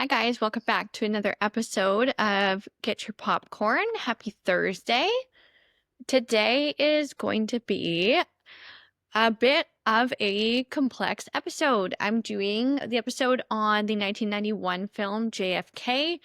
Hi, guys. Welcome back to another episode of Get Your Popcorn. Happy Thursday. Today is going to be a bit of a complex episode. I'm doing the episode on the 1991 film JFK.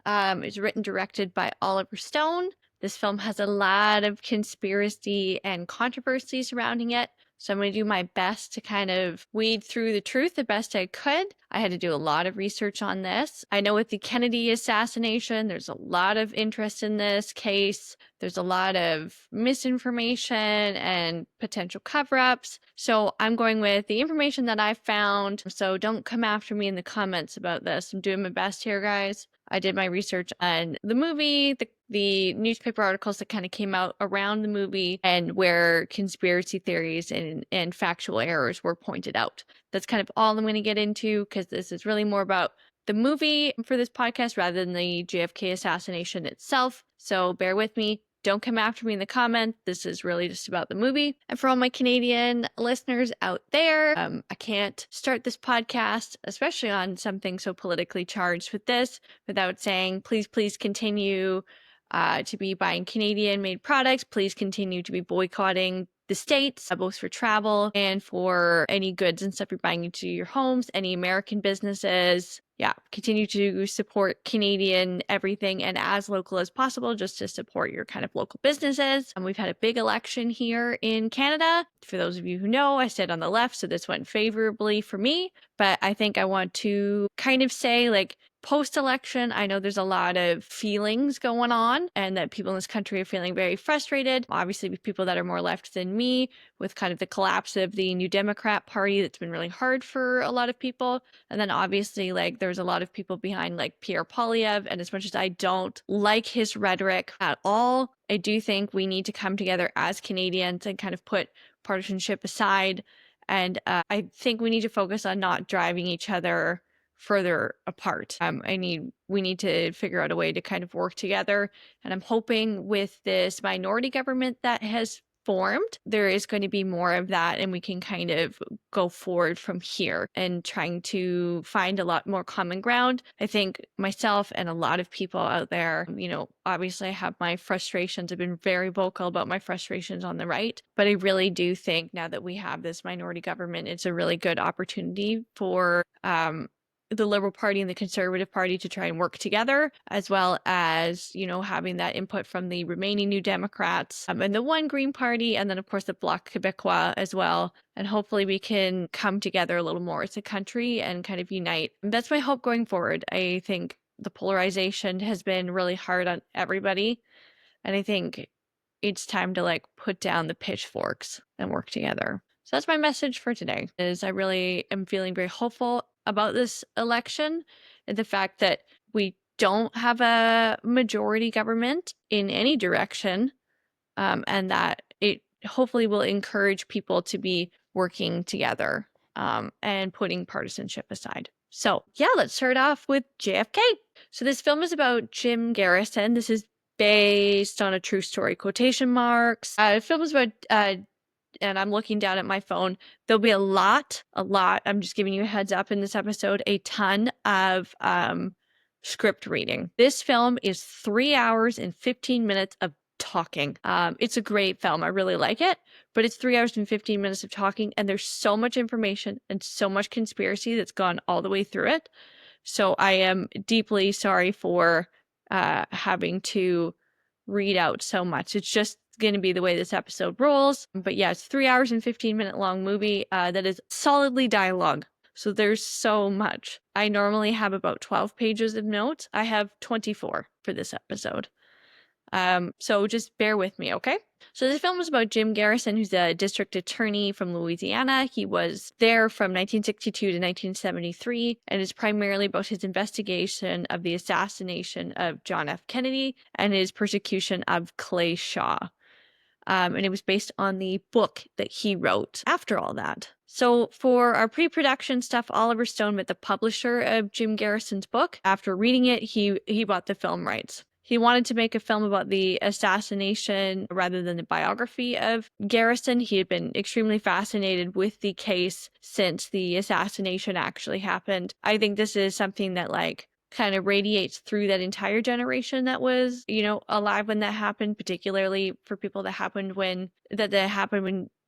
It's written, directed by Oliver Stone. This film has a lot of conspiracy and controversy surrounding it. So I'm going to do my best to kind of weed through the truth the best I could. I had to do a lot of research on this. I know with the Kennedy assassination, there's a lot of interest in this case. There's a lot of misinformation and potential cover-ups. So I'm going with the information that I found. So don't come after me in the comments about this. I'm doing my best here, guys. I did my research on the movie, the newspaper articles that kind of came out around the movie, and where conspiracy theories and factual errors were pointed out. That's kind of all I'm going to get into, because this is really more about the movie for this podcast rather than the JFK assassination itself. So bear with me. Don't come after me in the comments. This is really just about the movie. And for all my Canadian listeners out there, I can't start this podcast, especially on something so politically charged with this, without saying, please continue to be buying Canadian-made products. Please continue to be boycotting the States, both for travel and for any goods and stuff you're buying into your homes, any American businesses. Yeah, continue to support Canadian everything and as local as possible, just to support your kind of local businesses. And we've had a big election here in Canada. For those of you who know, I sit on the left, so this went favorably for me. But I think I want to kind of say, like, post-election, I know there's a lot of feelings going on and that people in this country are feeling very frustrated. Obviously, with people that are more left than me, with kind of the collapse of the New Democrat Party, that's been really hard for a lot of people. And then obviously, like, there's a lot of people behind, like, Pierre Poilievre. And as much as I don't like his rhetoric at all, I do think we need to come together as Canadians and kind of put partisanship aside. And I think we need to focus on not driving each other further apart. We need to figure out a way to kind of work together. And I'm hoping with this minority government that has formed, there is going to be more of that, and we can kind of go forward from here and trying to find a lot more common ground. I think myself and a lot of people out there, obviously I have my frustrations. I've been very vocal about my frustrations on the right, but I really do think now that we have this minority government, it's a really good opportunity for the Liberal Party and the Conservative Party to try and work together, as well as, having that input from the remaining New Democrats and the One Green Party, and then, of course, the Bloc Québécois as well. And hopefully we can come together a little more as a country and kind of unite. That's my hope going forward. I think the polarization has been really hard on everybody. And I think it's time to, put down the pitchforks and work together. So that's my message for today, is I really am feeling very hopeful about this election and the fact that we don't have a majority government in any direction, and that it hopefully will encourage people to be working together and putting partisanship aside. So yeah, let's start off with JFK. So this film is about Jim Garrison. This is based on a true story, quotation marks. The film is about and I'm looking down at my phone. There'll be a lot. I'm just giving you a heads up in this episode, a ton of script reading. This film is 3 hours and 15 minutes of talking. It's a great film. I really like it, but it's 3 hours and 15 minutes of talking, and there's so much information and so much conspiracy that's gone all the way through it. So I am deeply sorry for having to read out so much. It's just going to be the way this episode rolls. But yeah, it's 3 hours and 15-minute long movie that is solidly dialogue. So there's so much. I normally have about 12 pages of notes. I have 24 for this episode. So just bear with me, okay? So this film is about Jim Garrison, who's a district attorney from Louisiana. He was there from 1962 to 1973, and is primarily about his investigation of the assassination of John F. Kennedy and his persecution of Clay Shaw. And it was based on the book that he wrote after all that. So for our pre-production stuff, Oliver Stone met the publisher of Jim Garrison's book. After reading it, he bought the film rights. He wanted to make a film about the assassination rather than the biography of Garrison. He had been extremely fascinated with the case since the assassination actually happened. I think this is something that, kind of radiates through that entire generation that was, alive when that happened, particularly for people that happened when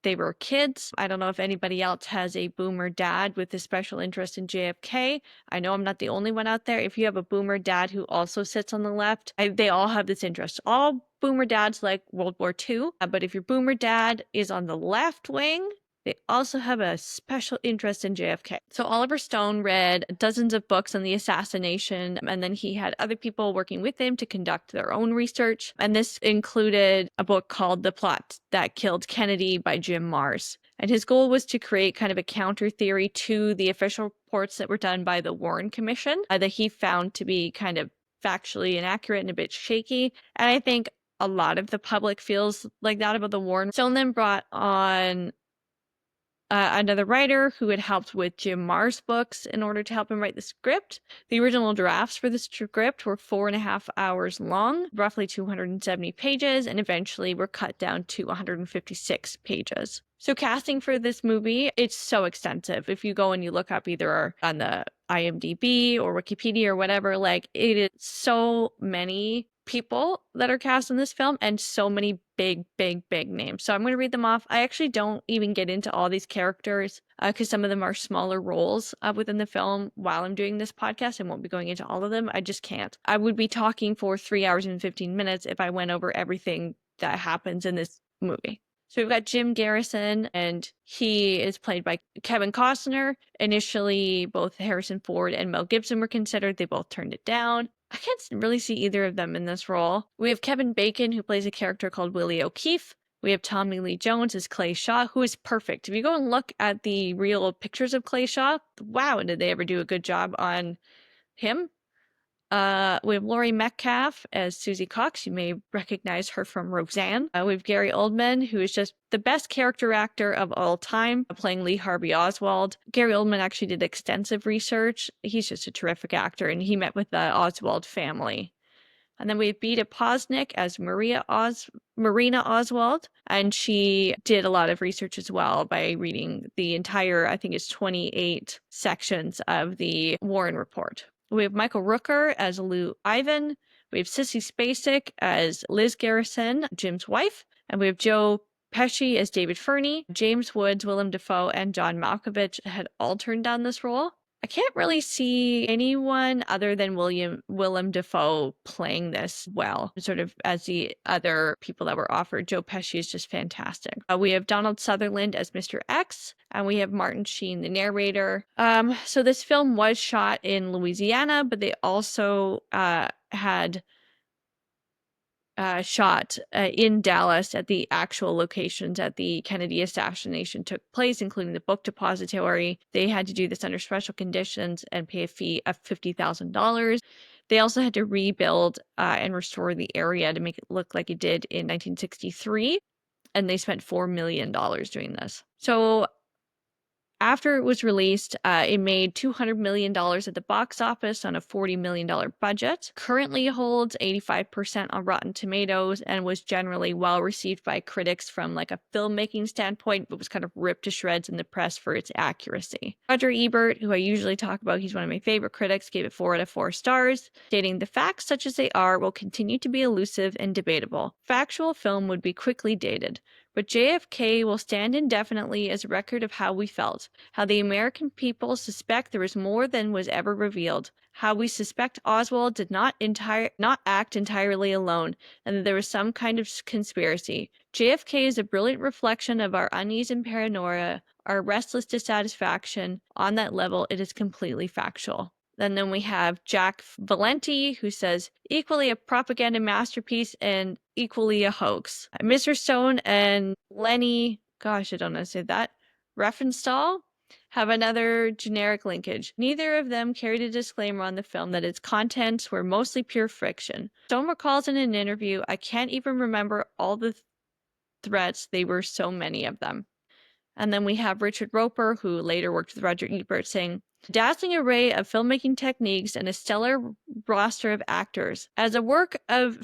they were kids. I don't know if anybody else has a boomer dad with a special interest in JFK. I know I'm not the only one out there. If you have a boomer dad who also sits on the left, they all have this interest. All boomer dads like World War II, but if your boomer dad is on the left wing, they also have a special interest in JFK. So Oliver Stone read dozens of books on the assassination, and then he had other people working with him to conduct their own research. And this included a book called The Plot That Killed Kennedy by Jim Marrs. And his goal was to create kind of a counter theory to the official reports that were done by the Warren Commission that he found to be kind of factually inaccurate and a bit shaky. And I think a lot of the public feels like that about the Warren. Stone then brought on another writer who had helped with Jim Marrs' books in order to help him write the script. The original drafts for the script were 4.5 hours long, roughly 270 pages, and eventually were cut down to 156 pages. So casting for this movie, it's so extensive. If you go and you look up either on the IMDb or Wikipedia or whatever, like it is so many people that are cast in this film and so many big names. So I'm going to read them off. I actually don't even get into all these characters because some of them are smaller roles within the film while I'm doing this podcast. I won't be going into all of them. I just can't. I would be talking for 3 hours and 15 minutes if I went over everything that happens in this movie. So we've got Jim Garrison, and he is played by Kevin Costner. Initially, both Harrison Ford and Mel Gibson were considered. They both turned it down. I can't really see either of them in this role. We have Kevin Bacon, who plays a character called Willie O'Keefe. We have Tommy Lee Jones as Clay Shaw, who is perfect. If you go and look at the real pictures of Clay Shaw, wow, did they ever do a good job on him? We have Laurie Metcalf as Susie Cox. You may recognize her from Roseanne. We have Gary Oldman, who is just the best character actor of all time, playing Lee Harvey Oswald. Gary Oldman actually did extensive research. He's just a terrific actor, and he met with the Oswald family. And then we have Beta Posnick as Marina Oswald, and she did a lot of research as well by reading the entire, I think it's 28 sections of the Warren Report. We have Michael Rooker as Lou Ivan. We have Sissy Spacek as Liz Garrison, Jim's wife. And we have Joe Pesci as David Fernie. James Woods, Willem Dafoe, and John Malkovich had all turned down this role. I can't really see anyone other than Willem Dafoe playing this well, sort of as the other people that were offered. Joe Pesci is just fantastic. We have Donald Sutherland as Mr. X, and we have Martin Sheen, the narrator. So this film was shot in Louisiana, but they also had shot in Dallas at the actual locations that the Kennedy assassination took place, including the book depository. They had to do this under special conditions and pay a fee of $50,000. They also had to rebuild and restore the area to make it look like it did in 1963, and they spent $4 million doing this. So after it was released, it made $200 million at the box office on a $40 million budget. Currently holds 85% on Rotten Tomatoes and was generally well received by critics from like a filmmaking standpoint, but was kind of ripped to shreds in the press for its accuracy. Roger Ebert, who I usually talk about, he's one of my favorite critics, gave it 4 out of 4 stars, stating the facts such as they are will continue to be elusive and debatable. Factual film would be quickly dated. But JFK will stand indefinitely as a record of how we felt, how the American people suspect there was more than was ever revealed, how we suspect Oswald did not act entirely alone, and that there was some kind of conspiracy. JFK is a brilliant reflection of our unease and paranoia, our restless dissatisfaction. On that level, it is completely factual. And then we have Jack Valenti, who says, equally a propaganda masterpiece and equally a hoax. Mr. Stone and Lenny, gosh, I don't know how to say that, Riefenstahl, have another generic linkage. Neither of them carried a disclaimer on the film that its contents were mostly pure fiction. Stone recalls in an interview, I can't even remember all the threats, they were so many of them. And then we have Richard Roper, who later worked with Roger Ebert, saying, dazzling array of filmmaking techniques and a stellar roster of actors. As a work of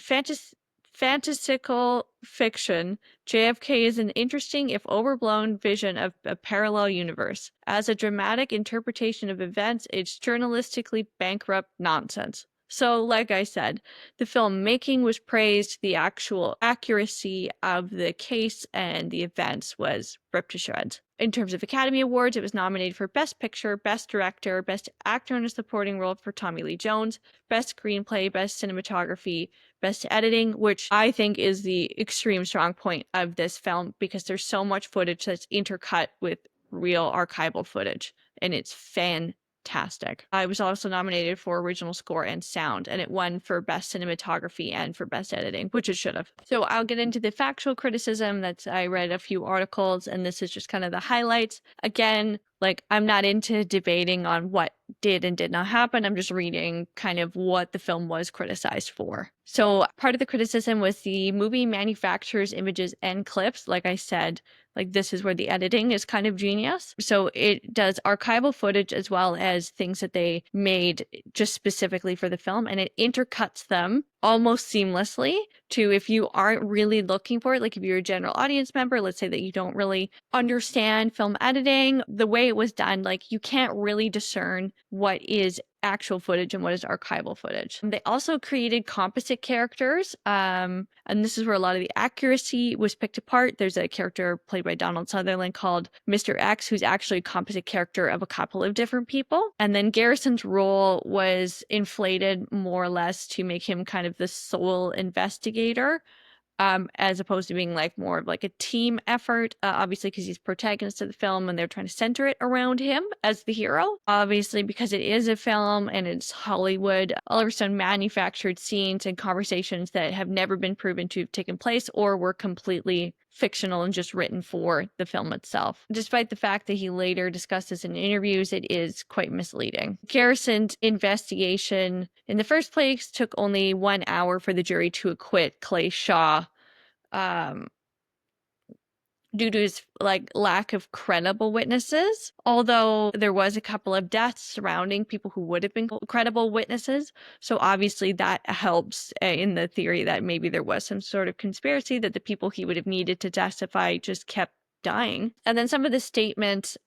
fantastical fiction, JFK is an interesting, if overblown, vision of a parallel universe. As a dramatic interpretation of events, it's journalistically bankrupt nonsense. So, like I said, the filmmaking was praised, the actual accuracy of the case and the events was ripped to shreds. In terms of Academy Awards, it was nominated for Best Picture, Best Director, Best Actor in a Supporting Role for Tommy Lee Jones, Best Screenplay, Best Cinematography, Best Editing, which I think is the extreme strong point of this film because there's so much footage that's intercut with real archival footage, and it's fantastic. I was also nominated for original score and sound, and it won for best cinematography and for best editing, which it should have. So I'll get into the factual criticism. I read a few articles, and this is just kind of the highlights. Again, like, I'm not into debating on what did and did not happen. I'm just reading kind of what the film was criticized for. So part of the criticism was the movie manufactures images and clips. Like I said, like, this is where the editing is kind of genius. So it does archival footage as well as things that they made just specifically for the film, and it intercuts them almost seamlessly to, if you aren't really looking for it, like if you're a general audience member, let's say that you don't really understand film editing, the way it was done, like, you can't really discern what is actual footage and what is archival footage. They also created composite characters, and this is where a lot of the accuracy was picked apart. There's a character played by Donald Sutherland called Mr. X, who's actually a composite character of a couple of different people. And then Garrison's role was inflated more or less to make him kind of the sole investigator, as opposed to being like more of like a team effort, obviously because he's protagonist of the film and they're trying to center it around him as the hero. Obviously, because it is a film and it's Hollywood, Oliver Stone manufactured scenes and conversations that have never been proven to have taken place or were completely fictional and just written for the film itself. Despite the fact that he later discussed this in interviews, it is quite misleading. Garrison's investigation in the first place took only 1 hour for the jury to acquit Clay Shaw, due to his like lack of credible witnesses, although there was a couple of deaths surrounding people who would have been credible witnesses. So obviously that helps in the theory that maybe there was some sort of conspiracy that the people he would have needed to testify just kept dying. And then some of the statements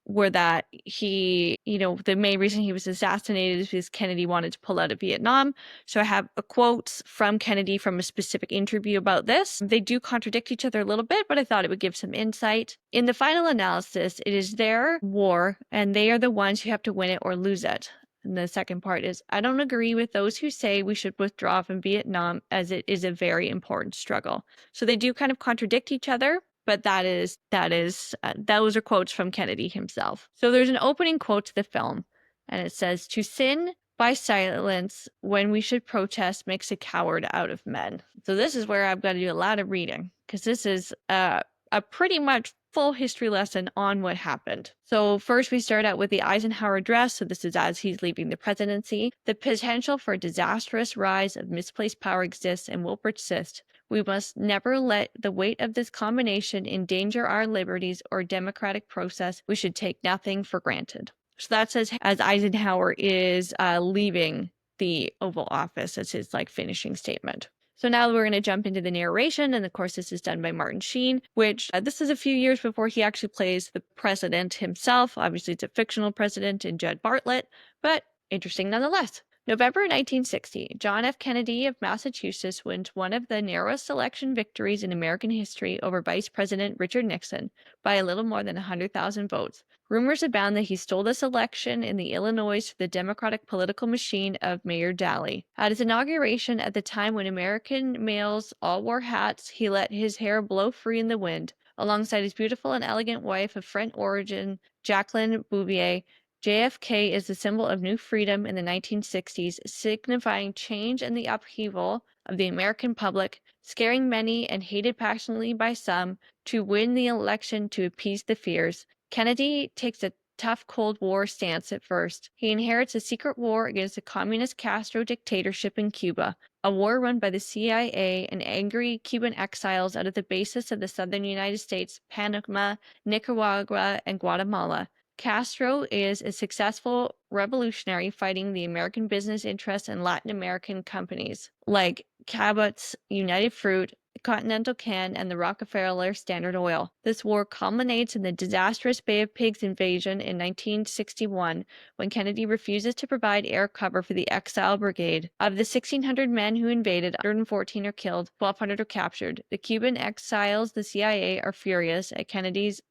were that he, the main reason he was assassinated is because Kennedy wanted to pull out of Vietnam. So I have a quote from Kennedy from a specific interview about this. They do contradict each other a little bit, but I thought it would give some insight. In the final analysis, it is their war, and they are the ones who have to win it or lose it. And the second part is, I don't agree with those who say we should withdraw from Vietnam as it is a very important struggle. So they do kind of contradict each other. But those are quotes from Kennedy himself. So there's an opening quote to the film, and it says, "To sin by silence when we should protest makes a coward out of men." So this is where I've got to do a lot of reading, because this is a pretty much full history lesson on what happened. So first we start out with the Eisenhower address. So this is as he's leaving the presidency. "The potential for a disastrous rise of misplaced power exists and will persist. We must never let the weight of this combination endanger our liberties or democratic process. We should take nothing for granted." So that says as Eisenhower is leaving the Oval Office as his finishing statement. So now we're going to jump into the narration, and of course this is done by Martin Sheen, which this is a few years before he actually plays the president himself. Obviously it's a fictional president in Jed Bartlett, but interesting nonetheless. November 1960, John F. Kennedy of Massachusetts wins one of the narrowest election victories in American history over Vice President Richard Nixon by a little more than 100,000 votes. Rumors abound that he stole this election in the Illinois for the Democratic political machine of Mayor Daley. At his inauguration, at the time when American males all wore hats, he let his hair blow free in the wind. Alongside his beautiful and elegant wife of French origin, Jacqueline Bouvier, JFK is the symbol of new freedom in the 1960s, signifying change and the upheaval of the American public, scaring many and hated passionately by some, to win the election to appease the fears. Kennedy takes a tough Cold War stance at first. He inherits a secret war against the communist Castro dictatorship in Cuba, a war run by the CIA and angry Cuban exiles out of the bases of the southern United States, Panama, Nicaragua, and Guatemala. Castro is a successful revolutionary fighting the American business interests and Latin American companies. Cabot's United Fruit, Continental Can, and the Rockefeller Standard Oil. This war culminates in the disastrous Bay of Pigs invasion in 1961, when Kennedy refuses to provide air cover for the Exile Brigade. Of the 1,600 men who invaded, 114 are killed, 1,200 are captured. The Cuban exiles, the CIA, are furious at Kennedy's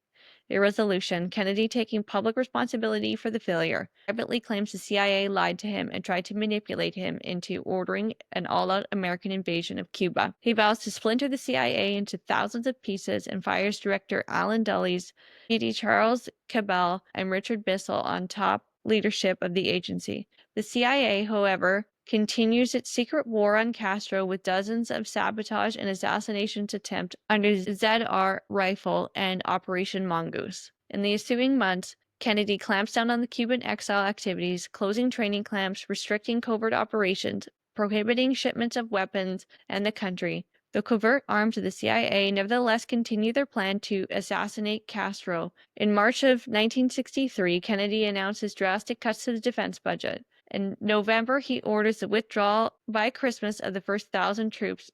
irresolution, Kennedy taking public responsibility for the failure, privately claims the CIA lied to him and tried to manipulate him into ordering an all-out American invasion of Cuba. He vows to splinter the CIA into thousands of pieces and fires director Alan Dulles, PD Charles Cabell, and Richard Bissell on top leadership of the agency. The CIA, however, continues its secret war on Castro with dozens of sabotage and assassinations attempts under ZR Rifle and Operation Mongoose. In the ensuing months, Kennedy clamps down on the Cuban exile activities, closing training camps, restricting covert operations, prohibiting shipments of weapons and the country. The covert arms of the CIA nevertheless continue their plan to assassinate Castro. In March of 1963, Kennedy announces drastic cuts to the defense budget. In November, he orders the withdrawal by Christmas of the first 1,000 troops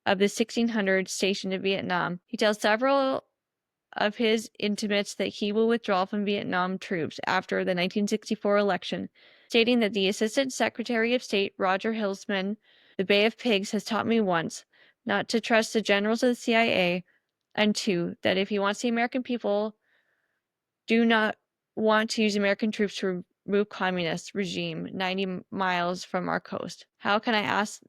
of the 1,600 stationed in Vietnam. He tells several of his intimates that he will withdraw from Vietnam troops after the 1964 election, stating that the Assistant Secretary of State, Roger Hilsman, the Bay of Pigs, has taught me once not to trust the generals of the CIA, and two, that if he wants the American people do not want to use American troops to remove communist regime 90 miles from our coast. How can I ask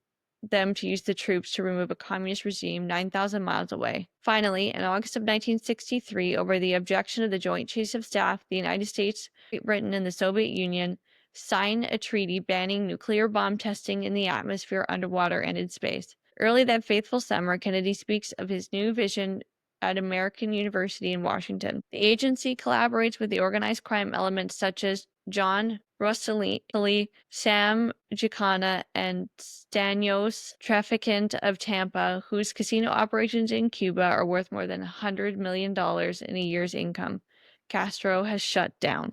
them to use the troops to remove a communist regime 9,000 miles away? Finally, in August of 1963, over the objection of the Joint Chiefs of Staff, the United States, Great Britain, and the Soviet Union signed a treaty banning nuclear bomb testing in the atmosphere, underwater, and in space. Early that fateful summer, Kennedy speaks of his new vision at American University in Washington. The agency collaborates with the organized crime elements such as John Rosselli, Sam Giancana, and Stanios, trafficant of Tampa, whose casino operations in Cuba are worth more than $100 million in a year's income. Castro has shut down.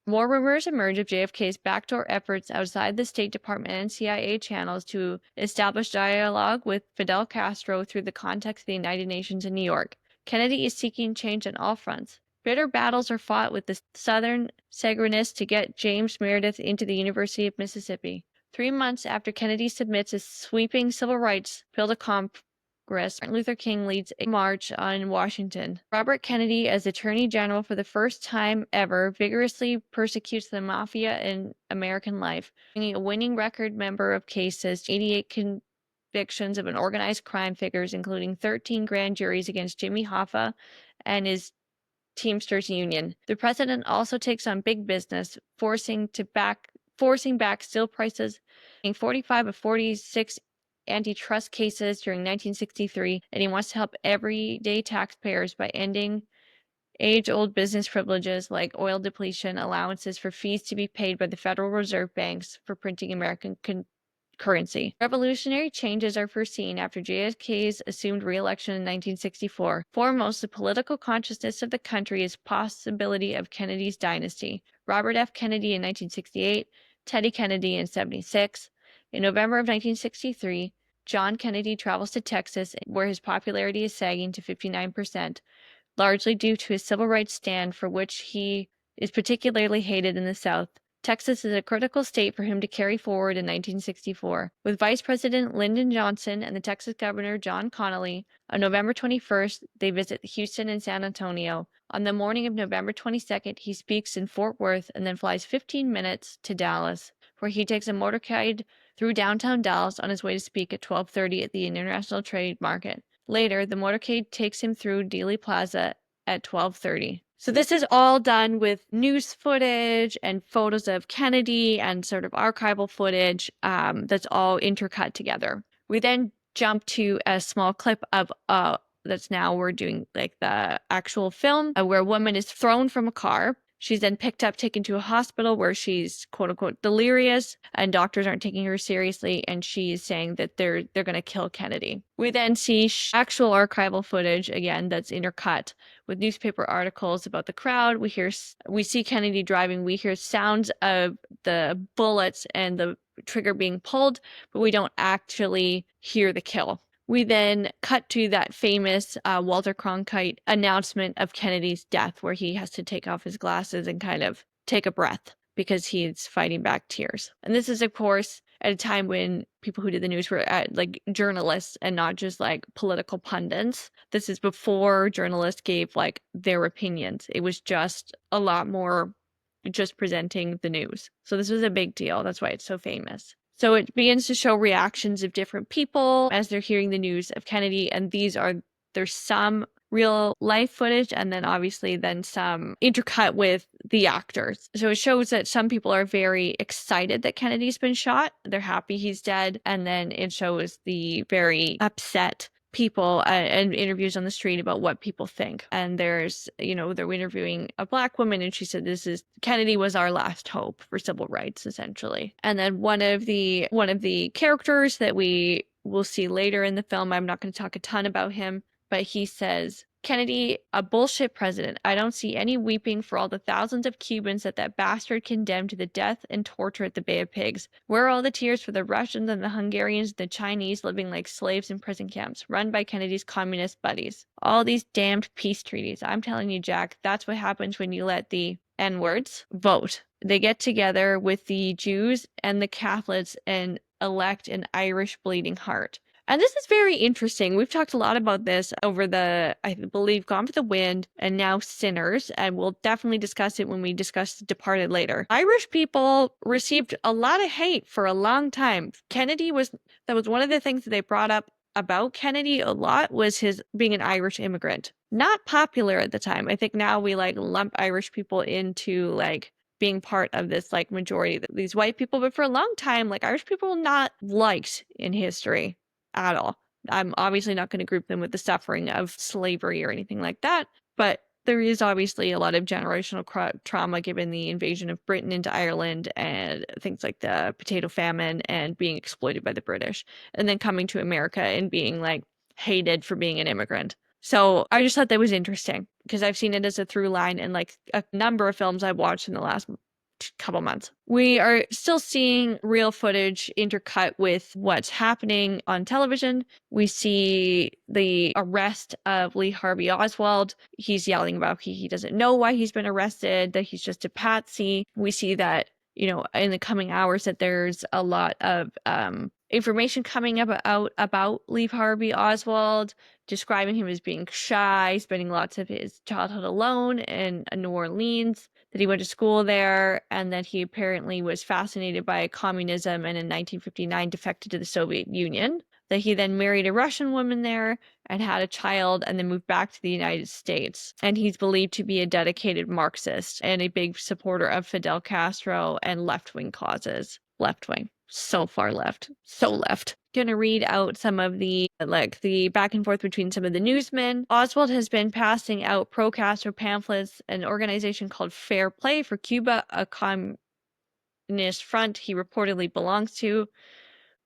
More rumors emerge of JFK's backdoor efforts outside the State Department and CIA channels to establish dialogue with Fidel Castro through the context of the United Nations in New York. Kennedy is seeking change on all fronts. Bitter battles are fought with the Southern Segregationists to get James Meredith into the University of Mississippi. 3 months after Kennedy submits a sweeping civil rights bill to Congress, Martin Luther King leads a march on Washington. Robert Kennedy, as Attorney General for the first time ever, vigorously persecutes the mafia in American life, bringing a winning record number of cases, 88 convictions of an organized crime figures, including 13 grand juries against Jimmy Hoffa and his Teamsters Union. The president also takes on big business, forcing back steel prices, in 45 of 46 antitrust cases during 1963, and he wants to help everyday taxpayers by ending age-old business privileges like oil depletion allowances for fees to be paid by the Federal Reserve banks for printing American currency. Revolutionary changes are foreseen after JFK's assumed re-election in 1964. Foremost, the political consciousness of the country is possibility of Kennedy's dynasty. Robert F. Kennedy in 1968, Teddy Kennedy in 1976. In November of 1963, John Kennedy travels to Texas, where his popularity is sagging to 59%, largely due to his civil rights stand for which he is particularly hated in the South. Texas is a critical state for him to carry forward in 1964. With Vice President Lyndon Johnson and the Texas Governor John Connally, on November 21st, they visit Houston and San Antonio. On the morning of November 22nd, he speaks in Fort Worth and then flies 15 minutes to Dallas, where he takes a motorcade through downtown Dallas on his way to speak at 12:30 at the International Trade Market. Later, the motorcade takes him through Dealey Plaza at 12:30. So this is all done with news footage and photos of Kennedy and sort of archival footage that's all intercut together. We then jump to a small clip of that's now we're doing like the actual film where a woman is thrown from a car. She's then picked up, taken to a hospital where she's quote unquote delirious, and doctors aren't taking her seriously, and she's saying that they're going to kill Kennedy. We then see actual archival footage again that's intercut with newspaper articles about the crowd. We see Kennedy driving. We hear sounds of the bullets and the trigger being pulled, but we don't actually hear the kill. We then cut to that famous Walter Cronkite announcement of Kennedy's death, where he has to take off his glasses and kind of take a breath because he's fighting back tears. And this is, of course, at a time when people who did the news were like journalists and not just like political pundits. This is before journalists gave like their opinions. It was just a lot more just presenting the news. So this was a big deal. That's why it's so famous. So it begins to show reactions of different people as they're hearing the news of Kennedy. And there's some real life footage and then obviously then some intercut with the actors. So it shows that some people are very excited that Kennedy's been shot. They're happy he's dead. And then it shows the very upset people and interviews on the street about what people think. And there's, they're interviewing a Black woman and she said, Kennedy was our last hope for civil rights, essentially. And then one of the characters that we will see later in the film, I'm not going to talk a ton about him, but he says, Kennedy, a bullshit president. I don't see any weeping for all the thousands of Cubans that bastard condemned to the death and torture at the Bay of Pigs. Where are all the tears for the Russians and the Hungarians and the Chinese living like slaves in prison camps, run by Kennedy's communist buddies? All these damned peace treaties. I'm telling you, Jack, that's what happens when you let the N-words vote. They get together with the Jews and the Catholics and elect an Irish bleeding heart. And this is very interesting. We've talked a lot about this over I believe, Gone with the Wind and now Sinners, and we'll definitely discuss it when we discuss Departed later. Irish people received a lot of hate for a long time. That was one of the things that they brought up about Kennedy a lot, was his being an Irish immigrant. Not popular at the time. I think now we like lump Irish people into like being part of this like majority of these white people, but for a long time, like Irish people were not liked in history at all. I'm obviously not going to group them with the suffering of slavery or anything like that, but there is obviously a lot of generational trauma given the invasion of Britain into Ireland and things like the potato famine and being exploited by the British, and then coming to America and being like hated for being an immigrant. So I just thought that was interesting because I've seen it as a through line in like a number of films I've watched in the last couple months. We are still seeing real footage intercut with what's happening on television. We see the arrest of Lee Harvey Oswald. He's yelling about he doesn't know why he's been arrested, that he's just a patsy. We see that, in the coming hours that there's a lot of information coming out about Lee Harvey Oswald, describing him as being shy, spending lots of his childhood alone in New Orleans, that he went to school there, and that he apparently was fascinated by communism and in 1959 defected to the Soviet Union, that he then married a Russian woman there and had a child and then moved back to the United States. And he's believed to be a dedicated Marxist and a big supporter of Fidel Castro and left-wing causes. Left-wing. So far left. So left. Gonna read out some of the back and forth between some of the newsmen. Oswald has been passing out pro-Castro pamphlets, an organization called Fair Play for Cuba, a communist front he reportedly belongs to.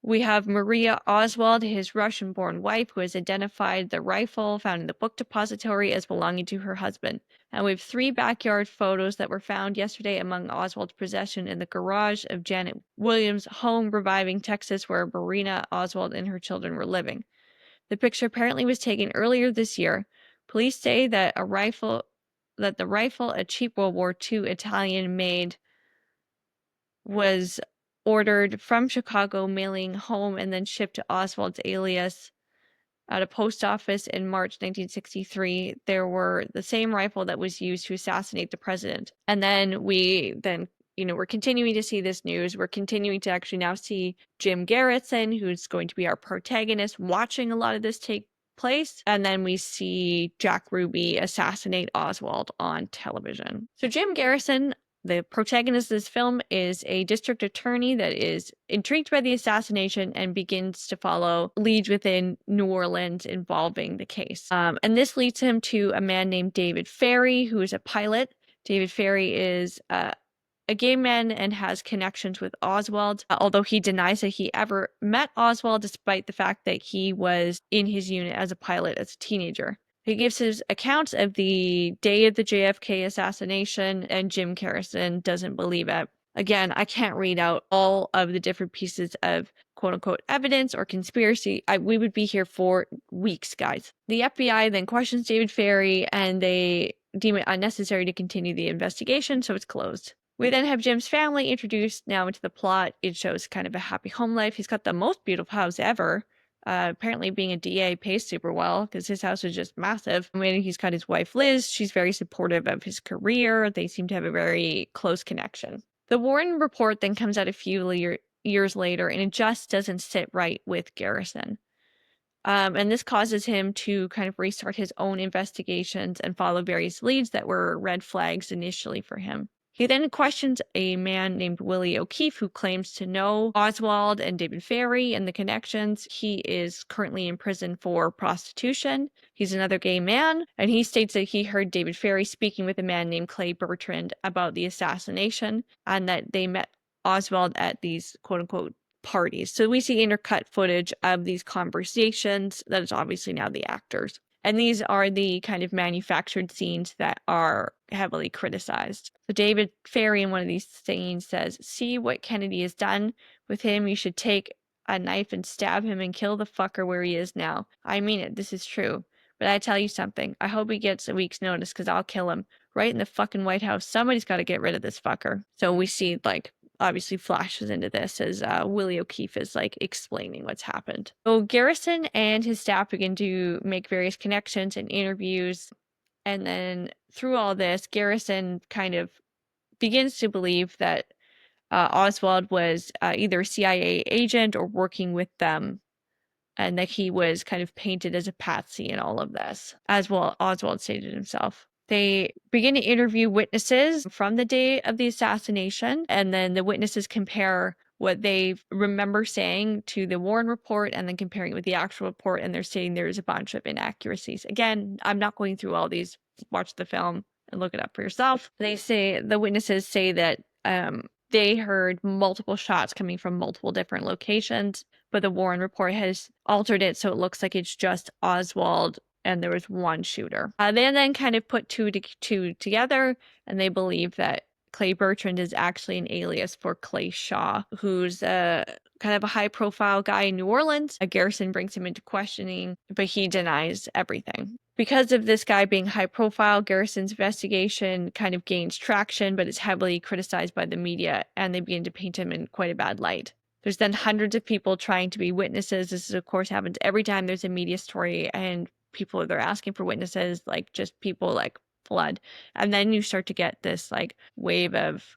We have Maria Oswald, his Russian-born wife, who has identified the rifle found in the book depository as belonging to her husband. And we have 3 backyard photos that were found yesterday among Oswald's possession in the garage of Janet Williams' home, Reviving, Texas, where Marina Oswald and her children were living. The picture apparently was taken earlier this year. Police say that the rifle, a cheap World War II Italian-made, was ordered from Chicago, mailing home and then shipped to Oswald's alias at a post office in March 1963. There were the same rifle that was used to assassinate the president. And then we're continuing to see this news. We're continuing to actually now see Jim Garrison, who's going to be our protagonist, watching a lot of this take place. And then we see Jack Ruby assassinate Oswald on television. So Jim Garrison, the protagonist of this film, is a district attorney that is intrigued by the assassination and begins to follow leads within New Orleans involving the case. And this leads him to a man named David Ferry, who is a pilot David Ferry is a gay man and has connections with Oswald, although he denies that he ever met Oswald, despite the fact that he was in his unit as a pilot as a teenager. He gives his accounts of the day of the JFK assassination, and Jim Garrison doesn't believe it. Again, I can't read out all of the different pieces of quote-unquote evidence or conspiracy. We would be here for weeks, guys. The FBI then questions David Ferry, and they deem it unnecessary to continue the investigation, so it's closed. We then have Jim's family introduced now into the plot. It shows kind of a happy home life. He's got the most beautiful house ever. Apparently being a DA pays super well because his house is just massive. I mean, he's got his wife, Liz. She's very supportive of his career. They seem to have a very close connection. The Warren report then comes out a few years later, and it just doesn't sit right with Garrison. And this causes him to kind of restart his own investigations and follow various leads that were red flags initially for him. He then questions a man named Willie O'Keefe, who claims to know Oswald and David Ferry and the connections. He is currently in prison for prostitution. He's another gay man, and he states that he heard David Ferry speaking with a man named Clay Bertrand about the assassination, and that they met Oswald at these quote-unquote parties. So we see intercut footage of these conversations. That is obviously now the actors. And these are the kind of manufactured scenes that are heavily criticized. So David Ferry in one of these scenes says, "See what Kennedy has done with him? You should take a knife and stab him and kill the fucker where he is now. I mean it. This is true. But I tell you something. I hope he gets a week's notice because I'll kill him. Right in the fucking White House. Somebody's got to get rid of this fucker." So we see, like, obviously flashes into this as Willie O'Keefe is like explaining what's happened. So Garrison and his staff begin to make various connections and interviews. And then through all this, Garrison kind of begins to believe that Oswald was either a CIA agent or working with them, and that he was kind of painted as a patsy in all of this, as well Oswald stated himself. They begin to interview witnesses from the day of the assassination, and then the witnesses compare what they remember saying to the Warren report and then comparing it with the actual report, and they're saying there's a bunch of inaccuracies. Again, I'm not going through all these. Watch the film and look it up for yourself. The witnesses say that they heard multiple shots coming from multiple different locations, but the Warren report has altered it so it looks like it's just Oswald and there was one shooter. They then kind of put two together, and they believe that Clay Bertrand is actually an alias for Clay Shaw, who's kind of a high-profile guy in New Orleans. Garrison brings him into questioning, but he denies everything. Because of this guy being high-profile, Garrison's investigation kind of gains traction, but is heavily criticized by the media, and they begin to paint him in quite a bad light. There's then hundreds of people trying to be witnesses. This, of course, happens every time there's a media story, and people, they're asking for witnesses, like just people like flood. And then you start to get this like wave of,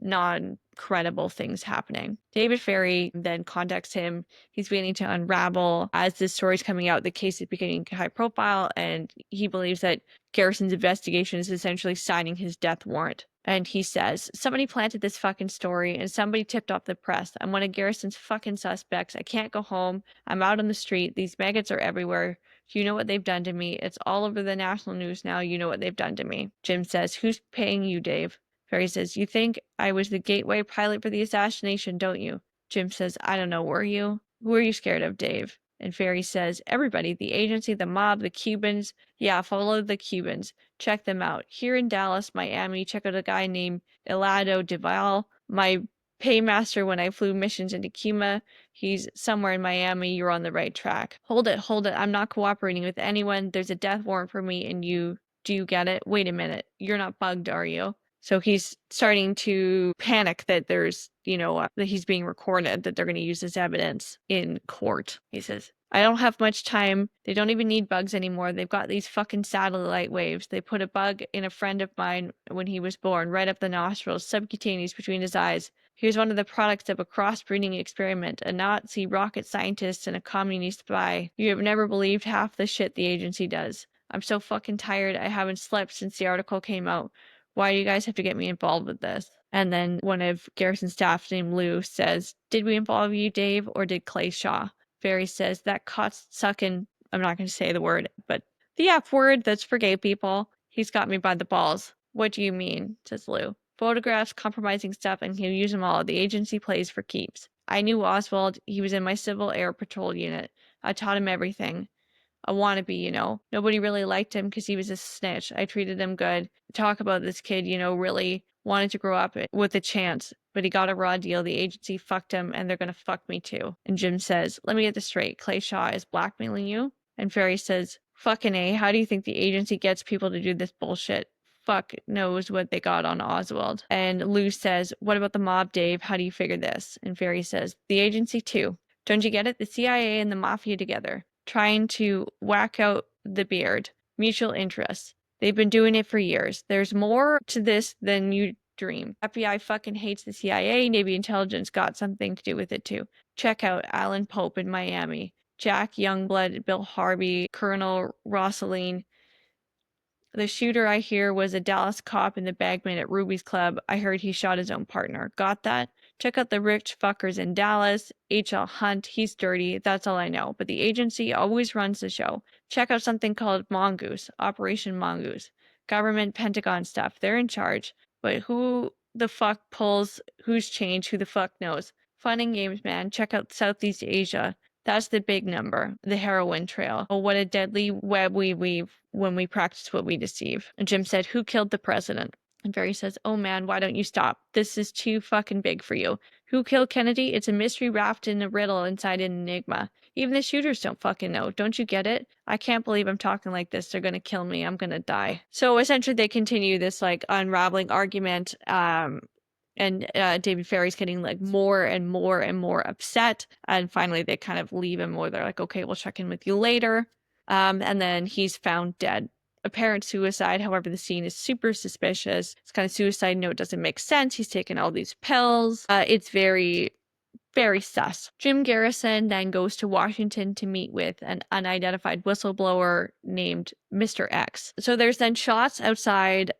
non-credible things happening. David Ferry then contacts him. He's beginning to unravel as this story's coming out. The case is becoming high profile, and he believes that Garrison's investigation is essentially signing his death warrant. And he says, "Somebody planted this fucking story and somebody tipped off the press. I'm one of Garrison's fucking suspects. I can't go home. I'm out on the street. These maggots are everywhere. You know what they've done to me. It's all over the national news now. You know what they've done to me." Jim says, "Who's paying you, Dave?" Ferry says, "You think I was the gateway pilot for the assassination, don't you?" Jim says, "I don't know. Were you? Who are you scared of, Dave?" And Ferry says, "Everybody, the agency, the mob, the Cubans. Yeah, follow the Cubans. Check them out. Here in Dallas, Miami, check out a guy named Elado Deval, my paymaster when I flew missions into Cuba. He's somewhere in Miami. You're on the right track. Hold it. I'm not cooperating with anyone. There's a death warrant for me, and do you get it? Wait a minute. You're not bugged, are you?" So he's starting to panic that there's, that he's being recorded, that they're going to use this evidence in court. He says, "I don't have much time. They don't even need bugs anymore. They've got these fucking satellite waves. They put a bug in a friend of mine when he was born, right up the nostrils, subcutaneous between his eyes. He was one of the products of a crossbreeding experiment, a Nazi rocket scientist and a communist spy. You have never believed half the shit the agency does. I'm so fucking tired. I haven't slept since the article came out. Why do you guys have to get me involved with this?" And then one of Garrison's staff named Lou says, "Did we involve you, Dave, or did Clay Shaw?" Ferry says, "That cocksucking," I'm not going to say the word, but the F word that's for gay people, "he's got me by the balls." What do you mean? Says Lou. Photographs, compromising stuff, and he'll use them all. The agency plays for keeps. I knew Oswald. He was in my Civil Air Patrol unit. I taught him everything. A wannabe, you know. Nobody really liked him because he was a snitch. I treated him good. Talk about this kid, you know, really wanted to grow up with a chance, but he got a raw deal. The agency fucked him, and they're gonna fuck me too. And Jim says, let me get this straight. Clay Shaw is blackmailing you? And Ferry says, fucking A, how do you think the agency gets people to do this bullshit? Fuck knows what they got on Oswald. And Lou says, what about the mob, Dave? How do you figure this? And Ferry says, the agency too. Don't you get it? The CIA and the mafia together, trying to whack out the beard. Mutual interests. They've been doing it for years. There's more to this than you dream. FBI fucking hates the CIA. Navy intelligence got something to do with it too. Check out Alan Pope in Miami. Jack Youngblood, Bill Harvey, Colonel Rosseline. The shooter I hear was a Dallas cop in the bagman at Ruby's Club. I heard he shot his own partner. Got that? Check out the rich fuckers in Dallas. H.L. Hunt, he's dirty. That's all I know. But the agency always runs the show. Check out something called Mongoose, Operation Mongoose. Government Pentagon stuff. They're in charge. But who the fuck pulls whose change? Who the fuck knows? Fun and games, man. Check out Southeast Asia. That's the big number, the heroin trail. Oh, what a deadly web we weave when we practice what we deceive. And Jim said, who killed the president? And Barry says, oh man, why don't you stop? This is too fucking big for you. Who killed Kennedy? It's a mystery wrapped in a riddle inside an enigma. Even the shooters don't fucking know. Don't you get it? I can't believe I'm talking like this. They're gonna kill me. I'm gonna die. So essentially they continue this like unraveling argument. And David Ferry's getting like more and more and more upset. And finally they kind of leave him where they're like, okay, we'll check in with you later. And then he's found dead. Apparent suicide. However, the scene is super suspicious. It's kind of suicide note doesn't make sense. He's taken all these pills. It's very, very sus. Jim Garrison then goes to Washington to meet with an unidentified whistleblower named Mr. X. So there's then shots outside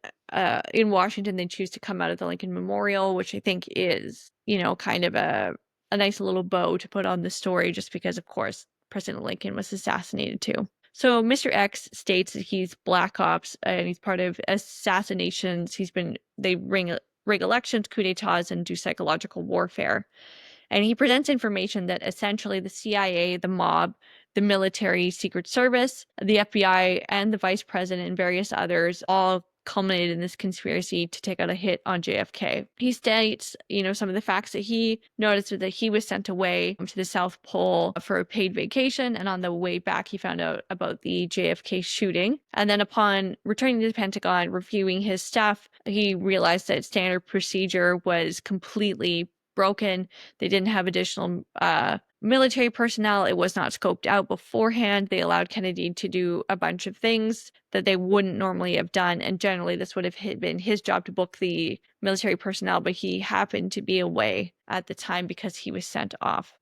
in Washington. They choose to come out of the Lincoln Memorial, which I think is, you know, kind of a nice little bow to put on the story, just because, of course, President Lincoln was assassinated too. So Mr. X states that he's Black Ops and he's part of assassinations. They rig elections, coup d'etats, and do psychological warfare. And he presents information that essentially the CIA, the mob, the military, Secret Service, the FBI, and the vice president and various others all culminated in this conspiracy to take out a hit on JFK. He states, you know, some of the facts that he noticed that he was sent away to the South Pole for a paid vacation, and on the way back he found out about the JFK shooting. And then upon returning to the Pentagon, reviewing his stuff, he realized that standard procedure was completely broken. They didn't have additional military personnel. It was not scoped out beforehand. They allowed Kennedy to do a bunch of things that they wouldn't normally have done. And generally, this would have been his job to book the military personnel, but he happened to be away at the time because he was sent off.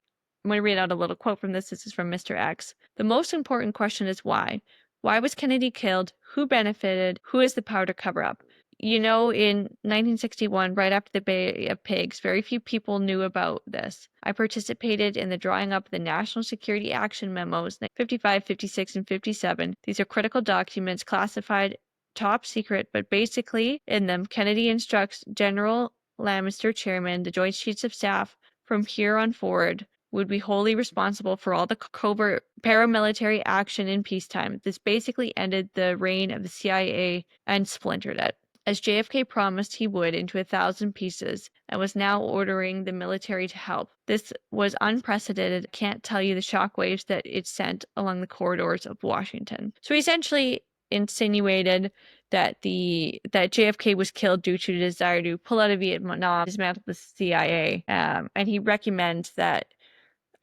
I'm going to read out a little quote from this. This is from Mr. X. The most important question is why. Why was Kennedy killed? Who benefited? Who has the power to cover up? You know, in 1961, right after the Bay of Pigs, very few people knew about this. I participated in the drawing up of the National Security Action Memos 55, 56, and 57. These are critical documents classified top secret, but basically in them, Kennedy instructs General Lamester, Chairman, the Joint Chiefs of Staff, from here on forward, would be wholly responsible for all the covert paramilitary action in peacetime. This basically ended the reign of the CIA and splintered it, as JFK promised he would, into 1,000 pieces, and was now ordering the military to help. This was unprecedented. Can't tell you the shockwaves that it sent along the corridors of Washington. So he essentially insinuated that JFK was killed due to the desire to pull out of Vietnam, dismantle the CIA, and he recommends that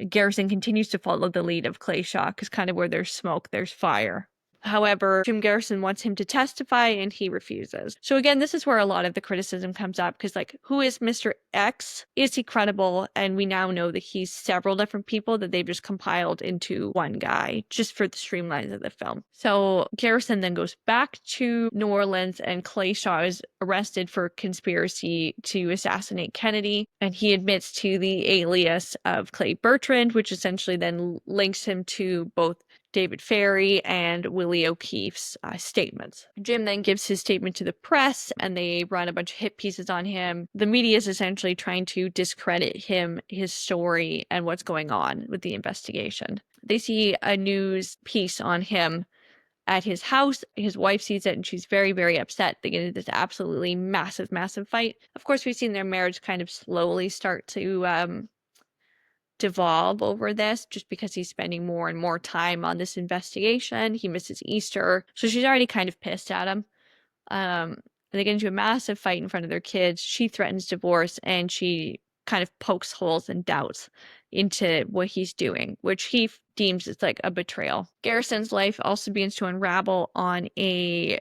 Garrison continues to follow the lead of Clay Shaw, because kind of where there's smoke, there's fire. However, Jim Garrison wants him to testify and he refuses. So again, this is where a lot of the criticism comes up, because like, who is Mr. X? Is he credible? And we now know that he's several different people that they've just compiled into one guy, just for the streamlines of the film. So Garrison then goes back to New Orleans, and Clay Shaw is arrested for conspiracy to assassinate Kennedy. And he admits to the alias of Clay Bertrand, which essentially then links him to both David Ferry and Willie O'Keefe's statements. Jim then gives his statement to the press, and they run a bunch of hit pieces on him. The media is essentially trying to discredit him, his story, and what's going on with the investigation. They see a news piece on him at his house. His wife sees it and she's very, very upset. They get into this absolutely massive, massive fight. Of course, we've seen their marriage kind of slowly start to devolve over this, just because he's spending more and more time on this investigation. He misses Easter. So she's already kind of pissed at him. And they get into a massive fight in front of their kids. She threatens divorce, and she kind of pokes holes and doubts into what he's doing, which he deems as like a betrayal. Garrison's life also begins to unravel on a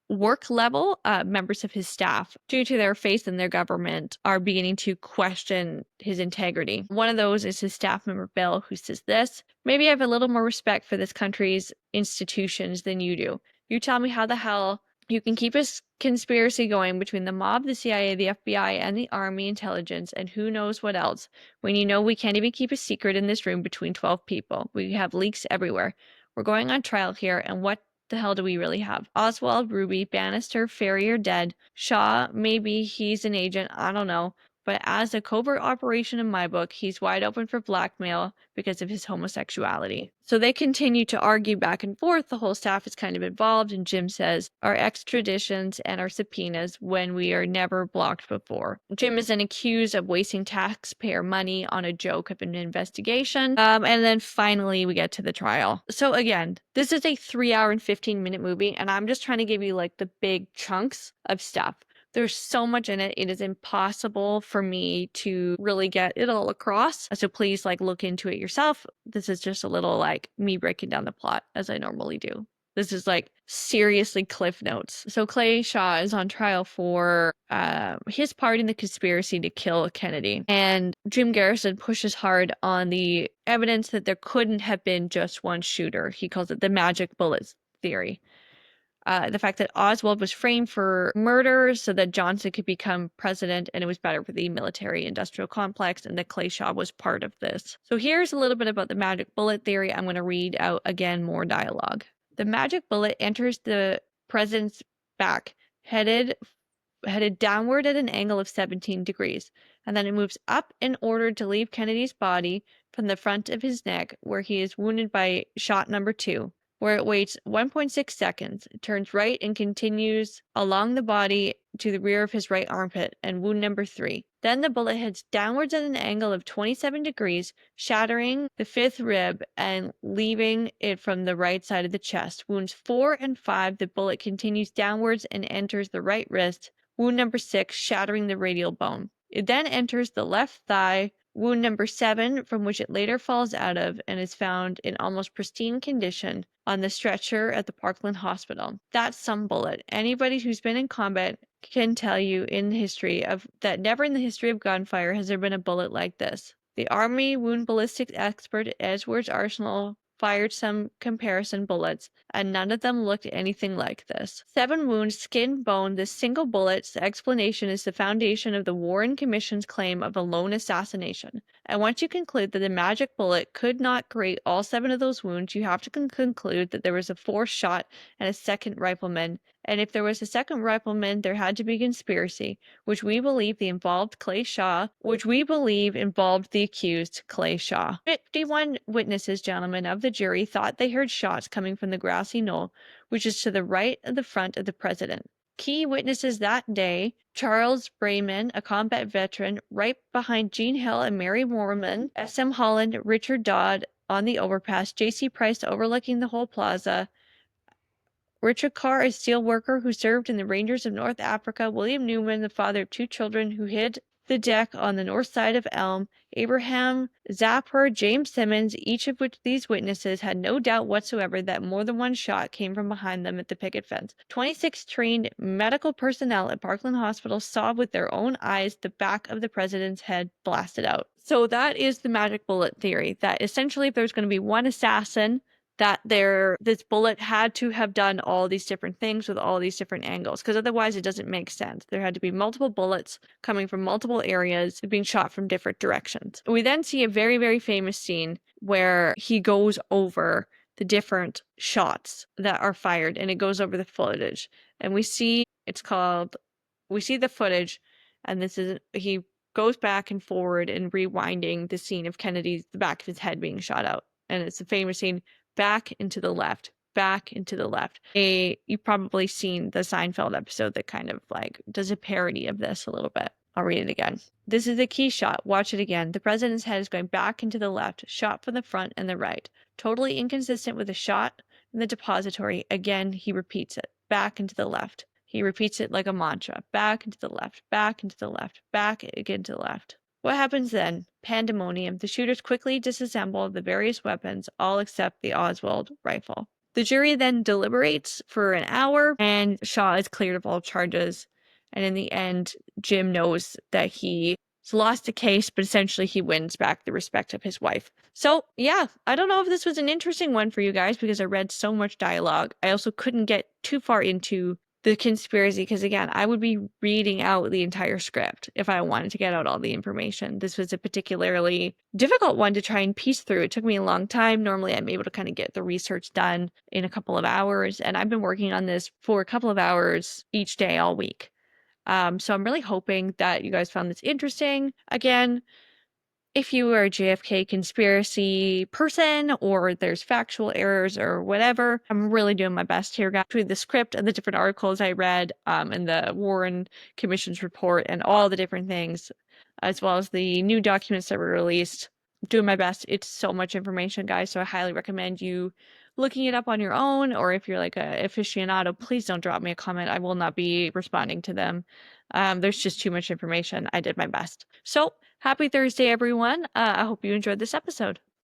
work level. Members of his staff, due to their faith in their government, are beginning to question his integrity. One of those is his staff member Bill, who says this: "Maybe I have a little more respect for this country's institutions than you do. You tell me how the hell you can keep a conspiracy going between the mob, the CIA, the FBI, and the Army intelligence, and who knows what else, when you know we can't even keep a secret in this room between 12 people. We have leaks everywhere. We're going on trial here, and what the hell do we really have? Oswald, Ruby, Bannister, Ferry are dead. Shaw, maybe he's an agent, I don't know. But as a covert operation in my book, he's wide open for blackmail because of his homosexuality." So they continue to argue back and forth. The whole staff is kind of involved, and Jim says, "Our extraditions and our subpoenas when we are never blocked before." Jim is then accused of wasting taxpayer money on a joke of an investigation. And then finally we get to the trial. So again, this is a 3-hour and 15-minute movie, and I'm just trying to give you like the big chunks of stuff. There's so much in it. It is impossible for me to really get it all across. So please like look into it yourself. This is just a little like me breaking down the plot as I normally do. This is like seriously cliff notes. So Clay Shaw is on trial for his part in the conspiracy to kill Kennedy. And Jim Garrison pushes hard on the evidence that there couldn't have been just one shooter. He calls it the magic bullets theory. The fact that Oswald was framed for murder so that Johnson could become president, and it was better for the military-industrial complex, and that Clay Shaw was part of this. So here's a little bit about the magic bullet theory. I'm going to read out again more dialogue. "The magic bullet enters the president's back, headed downward at an angle of 17 degrees, and then it moves up in order to leave Kennedy's body from the front of his neck, where he is wounded by shot number 2. Where it waits 1.6 seconds, it turns right and continues along the body to the rear of his right armpit, and wound number 3. Then the bullet heads downwards at an angle of 27 degrees, shattering the 5th rib and leaving it from the right side of the chest. Wounds 4 and 5, the bullet continues downwards and enters the right wrist. Wound number 6, shattering the radial bone. It then enters the left thigh. Wound number 7, from which it later falls out of and is found in almost pristine condition on the stretcher at the Parkland Hospital. That's some bullet. Anybody who's been in combat can tell you in history of that never in the history of gunfire has there been a bullet like this. The Army wound ballistics expert at Edgeworth's Arsenal fired some comparison bullets, and none of them looked anything like this. 7 wounds, skin, bone, this single bullet's explanation is the foundation of the Warren Commission's claim of a lone assassination. And once you conclude that the magic bullet could not create all 7 of those wounds, you have to conclude that there was a 4th shot and a second rifleman. And if there was a second rifleman, there had to be conspiracy, which we believe involved the accused Clay Shaw. 51 witnesses, gentlemen, of the jury thought they heard shots coming from the grassy knoll, which is to the right of the front of the president. Key witnesses that day: Charles Brayman, a combat veteran, right behind Jean Hill and Mary Mormon, S.M. Holland, Richard Dodd on the overpass, J.C. Price overlooking the whole plaza, Richard Carr, a steel worker who served in the Rangers of North Africa, William Newman, the father of 2 children who hid the deck on the north side of Elm, Abraham Zapper, James Simmons, each of which these witnesses had no doubt whatsoever that more than one shot came from behind them at the picket fence. 26 trained medical personnel at Parkland Hospital saw with their own eyes the back of the president's head blasted out. So that is the magic bullet theory, that essentially if there's going to be one assassin, that this bullet had to have done all these different things with all these different angles, because otherwise it doesn't make sense. There had to be multiple bullets coming from multiple areas being shot from different directions. We then see a very, very famous scene where he goes over the different shots that are fired, and it goes over the footage. And we see the footage, and he goes back and forward and rewinding the scene of the back of his head being shot out. And it's the famous scene, back into the left, back into the left. You've probably seen the Seinfeld episode that kind of like does a parody of this a little bit. I'll read it again. This is a key shot. Watch it again. The president's head is going back into the left, shot from the front and the right. Totally inconsistent with the shot in the depository. Again, he repeats it. Back into the left. He repeats it like a mantra. Back into the left, back into the left, back again to the left. What happens then? Pandemonium. The shooters quickly disassemble the various weapons, all except the Oswald rifle. The jury then deliberates for an hour, and Shaw is cleared of all charges. And in the end, Jim knows that he's lost a case, but essentially he wins back the respect of his wife. So, yeah, I don't know if this was an interesting one for you guys because I read so much dialogue. I also couldn't get too far into the conspiracy because, again, I would be reading out the entire script if I wanted to get out all the information. This was a particularly difficult one to try and piece through. It took me a long time. Normally, I'm able to kind of get the research done in a couple of hours, and I've been working on this for a couple of hours each day all week. So I'm really hoping that you guys found this interesting. Again, if you are a JFK conspiracy person or there's factual errors or whatever, I'm really doing my best here, guys. Between the script and the different articles I read and the Warren Commission's report and all the different things, as well as the new documents that were released, doing my best. It's so much information, guys, so I highly recommend you looking it up on your own, or if you're like a aficionado, please don't drop me a comment. I will not be responding to them. There's just too much information. I did my best. So happy Thursday, everyone. I hope you enjoyed this episode.